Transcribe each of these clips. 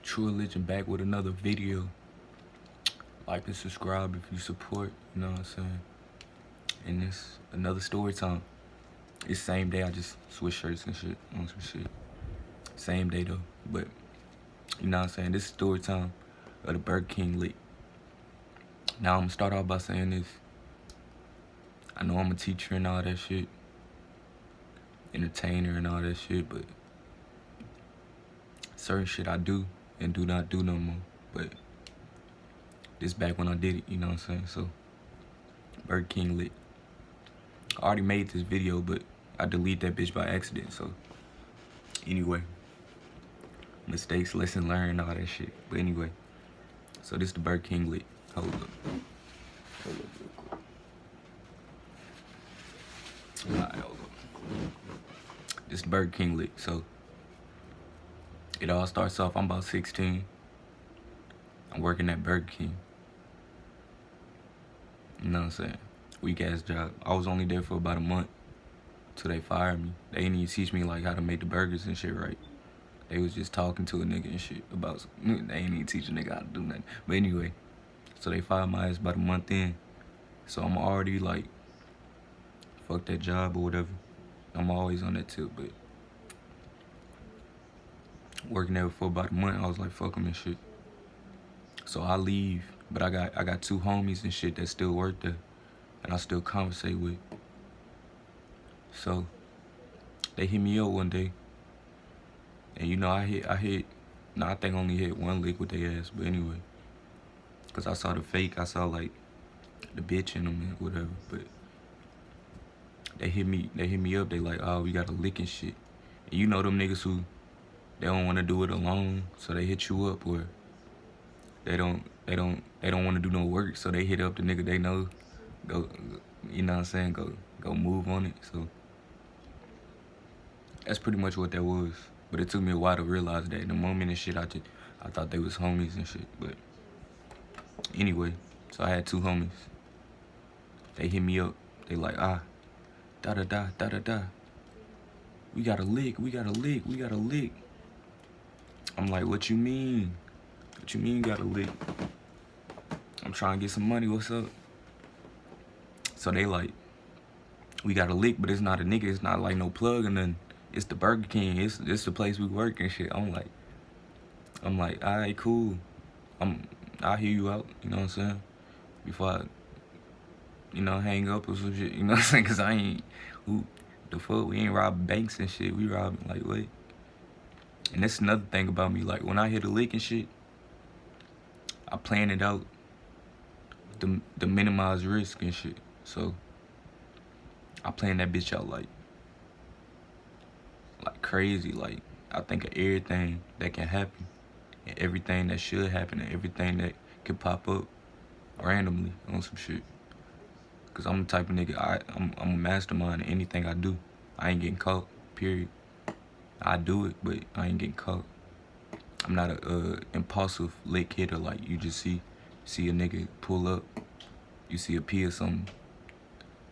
True Religion back with another video. Like and subscribe if you support, you know what I'm saying? And this another story time. It's same day, I just switched shirts and shit on some shit. Same day though, but you know what I'm saying? This is story time of the Burger King lick. Now I'm gonna start off by saying this. I know I'm a teacher and all that shit, entertainer and all that shit, but certain shit I do and do not do no more. But this back when I did it, you know what I'm saying? So Burger King lit. I already made this video, but I deleted that bitch by accident. So anyway, mistakes, lesson learned, all that shit. But anyway, so this the Burger King lit. Hold up real quick. Alright, hold up. This the Burger King lit. So it all starts off, I'm about 16. I'm working at Burger King. You know what I'm saying? Weak ass job. I was only there for about a month till they fired me. They didn't even teach me like how to make the burgers and shit right. They was just talking to a nigga and shit about, they ain't even teach a nigga how to do nothing. But anyway, so they fired my ass about a month in. So I'm already like, fuck that job or whatever. I'm always on that tip, but working there for about a month, I was like, fuck them and shit. So I leave, but I got two homies and shit that still work there, and I still conversate with. So they hit me up one day, and you know I think I only hit one lick with their ass, but anyway, cause I saw the fake, I saw like the bitch in them and whatever, but they hit me up, they like, oh, we got a lick and shit. And you know them niggas who, they don't wanna do it alone, so they hit you up, or they don't wanna do no work, so they hit up the nigga they know, go, you know what I'm saying, go move on it. So that's pretty much what that was. But it took me a while to realize that. In the moment and shit, I thought they was homies and shit. But anyway, so I had two homies. They hit me up. They like, da-da-da. We got a lick. I'm like, what you mean? What you mean got a lick? I'm trying to get some money, what's up? So they like, we got a lick, but it's not a nigga, it's not like no plug or nothing. It's the Burger King, it's the place we work and shit. I'm like, all right, cool. I'll hear you out, you know what I'm saying? Before I, hang up or some shit, you know what I'm saying? Cause I ain't, the fuck, we ain't robbing banks and shit. We robbing, like, what? And that's another thing about me, like, when I hit a lick and shit, I plan it out to minimize risk and shit. So I plan that bitch out like crazy. Like, I think of everything that can happen and everything that should happen and everything that could pop up randomly on some shit. Cause I'm the type of nigga, I'm a mastermind in anything I do. I ain't getting caught, period. I do it, but I ain't getting caught. I'm not a impulsive lick hitter like you just see a nigga pull up, you see a P or something.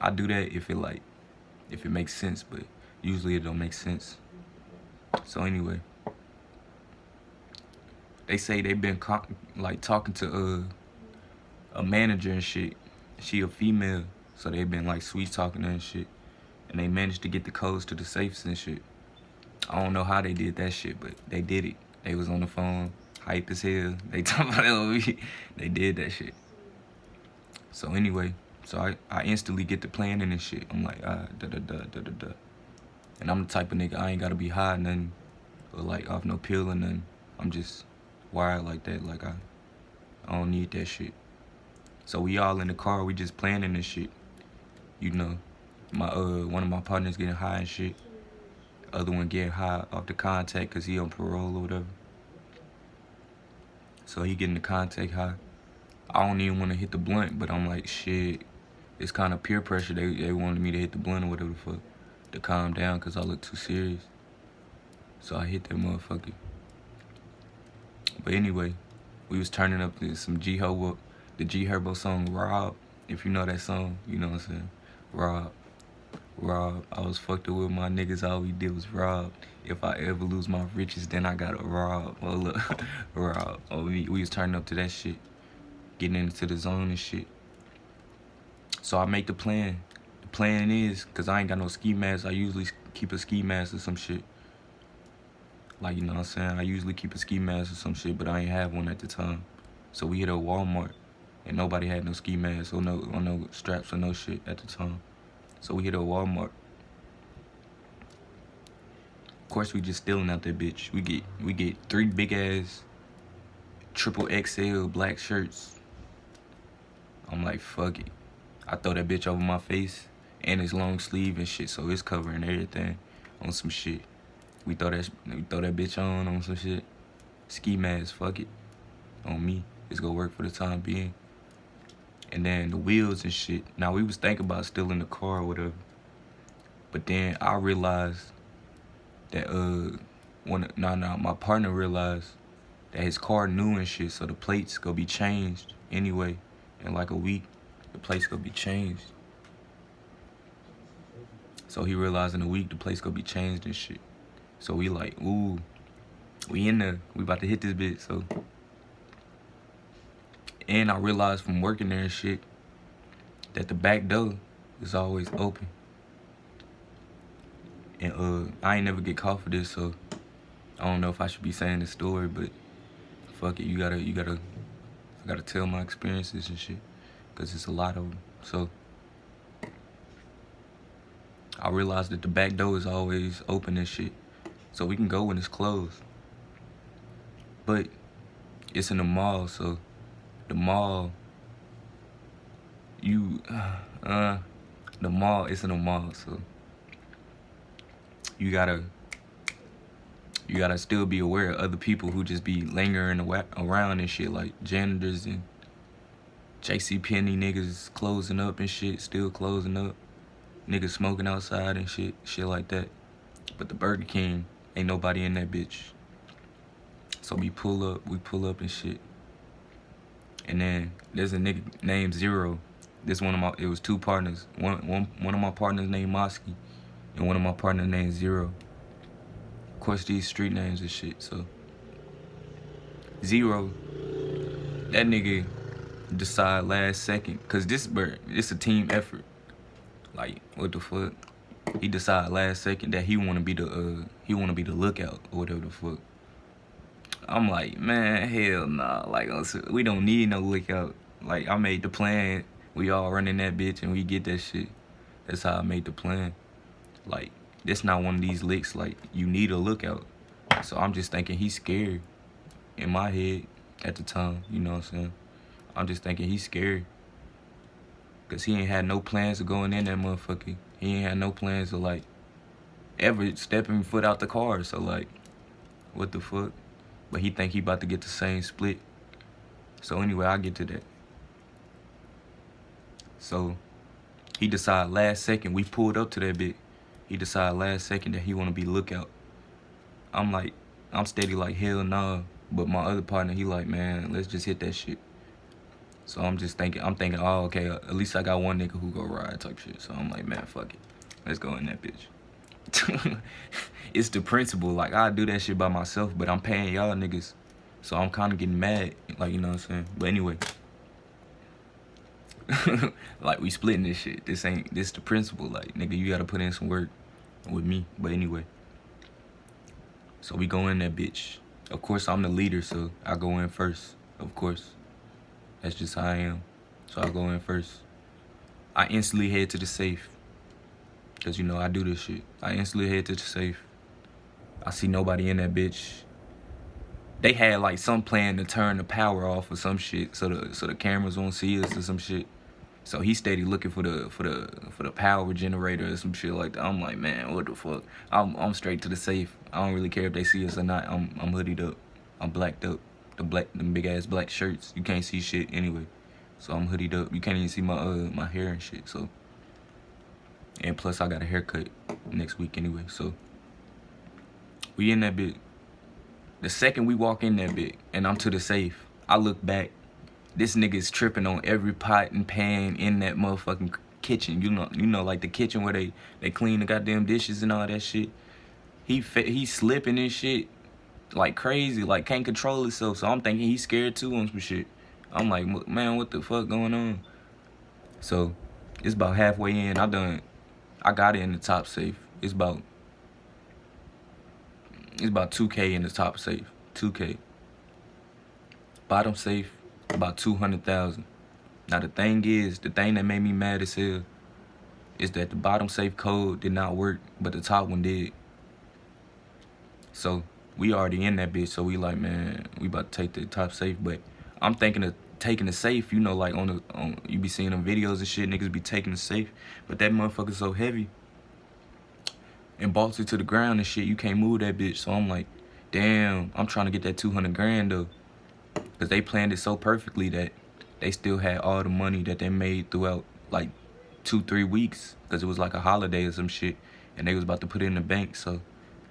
I do that if it makes sense, but usually it don't make sense. So anyway, they say they been talking to a manager and shit. She a female, so they been like sweet talking her and shit, and they managed to get the codes to the safes and shit. I don't know how they did that shit, but they did it. They was on the phone, hype as hell. They talking about LOE. They did that shit. So anyway, so I instantly get to planning and shit. I'm like, da-da-da. And I'm the type of nigga, I ain't gotta be high or nothing, or like off no pill or nothing. I'm just wired like that. Like, I don't need that shit. So we all in the car, we just planning this shit. You know, one of my partners getting high and shit. Other one getting high off the contact cause he on parole or whatever. So he getting the contact high. I don't even want to hit the blunt, but I'm like, shit, it's kind of peer pressure. They wanted me to hit the blunt or whatever the fuck to calm down cause I look too serious. So I hit that motherfucker. But anyway, we was turning up some the G Herbo song, Rob. If you know that song, you know what I'm saying, Rob. Rob. I was fucked up with my niggas. All we did was rob. If I ever lose my riches, then I gotta rob. Oh look, rob. Oh, we was turning up to that shit, getting into the zone and shit. So I make the plan. The plan is, cause I ain't got no ski mask. I usually keep a ski mask or some shit. Like, you know what I'm saying? I usually keep a ski mask or some shit, but I ain't have one at the time. So we hit a Walmart, and nobody had no ski mask or no straps or no shit at the time. So we hit a Walmart. Of course, we just stealing out that bitch. We get 3 big ass triple XL black shirts. I'm like, fuck it. I throw that bitch over my face, and it's long sleeve and shit, so it's covering everything on some shit. We throw that bitch on some shit. Ski mask, fuck it. On me. It's gonna work for the time being. And then the wheels and shit. Now, we was thinking about stealing the car or whatever. But then I realized that my partner realized that his car new and shit, so the plates gonna be changed anyway. In like a week, the plates gonna be changed. So he realized in a week the plates gonna be changed and shit. So we like, ooh, we in there. We about to hit this bitch, so. And I realized from working there and shit that the back door is always open. And I ain't never get caught for this, so I don't know if I should be saying this story, but fuck it, I gotta tell my experiences and shit, cause it's a lot of them. So I realized that the back door is always open and shit, so we can go when it's closed. But it's in the mall, so the mall, it's in the mall, so you gotta still be aware of other people who just be lingering around and shit, like janitors and JCPenney niggas closing up and shit, still closing up. Niggas smoking outside and shit like that. But the Burger King, ain't nobody in that bitch. So we pull up and shit. And then there's a nigga named Zero. It was 2 partners. One of my partners named Mosky, and one of my partners named Zero. Of course, these street names and shit, so. Zero, that nigga decide last second, cause it's a team effort. Like, what the fuck? He decide last second that he wanna be the lookout or whatever the fuck. I'm like, man, hell nah. Like, we don't need no lookout. Like, I made the plan. We all running that bitch and we get that shit. That's how I made the plan. Like, this not one of these licks, like, you need a lookout. So I'm just thinking he's scared in my head at the time, you know what I'm saying? I'm just thinking he's scared. Cause he ain't had no plans of going in that motherfucker. He ain't had no plans of, like, ever stepping foot out the car. So, like, what the fuck? But he think he about to get the same split. So anyway, I get to that. So he decide last second, we pulled up to that bit. He decide last second that he wanna be lookout. I'm steady like, hell nah. But my other partner, he like, man, let's just hit that shit. So I'm thinking, oh, okay, at least I got one nigga who go ride type shit. So I'm like, man, fuck it. Let's go in that bitch. It's the principle. Like, I do that shit by myself, but I'm paying y'all niggas. So I'm kind of getting mad. Like, you know what I'm saying? But anyway. Like, we splitting this shit. This the principle. Like, nigga, you gotta put in some work with me. But anyway. So we go in that bitch. Of course, I'm the leader, so I go in first. Of course. That's just how I am. So I go in first. I instantly head to the safe. Cause, you know, I do this shit. I instantly head to the safe. I see nobody in that bitch. They had like some plan to turn the power off or some shit, so the cameras won't see us or some shit. So he steady looking for the power generator or some shit like that. I'm like, man, what the fuck? I'm straight to the safe. I don't really care if they see us or not. I'm hoodied up. I'm blacked up. Them big ass black shirts. You can't see shit anyway. So I'm hoodied up. You can't even see my hair and shit. So. And plus, I got a haircut next week anyway, so. We in that bit. The second we walk in that bit, and I'm to the safe, I look back. This nigga's tripping on every pot and pan in that motherfucking kitchen. You know, like the kitchen where they clean the goddamn dishes and all that shit. He slipping and shit like crazy, like can't control himself. So I'm thinking he's scared too on some shit. I'm like, man, what the fuck going on? So it's about halfway in. I got it in the top safe. It's about 2K in the top safe. 2K. Bottom safe, about 200,000. Now the thing that made me mad as hell is that the bottom safe code did not work, but the top one did. So we already in that bitch, so we like, man, we about to take the top safe. But I'm thinking of taking the safe, you know, like on you be seeing them videos and shit, niggas be taking the safe, but that motherfucker's so heavy and bolts it to the ground and shit, you can't move that bitch. So I'm like, damn, I'm trying to get that 200 grand though, because they planned it so perfectly that they still had all the money that they made throughout like 2-3 weeks, because it was like a holiday or some shit, and they was about to put it in the bank. So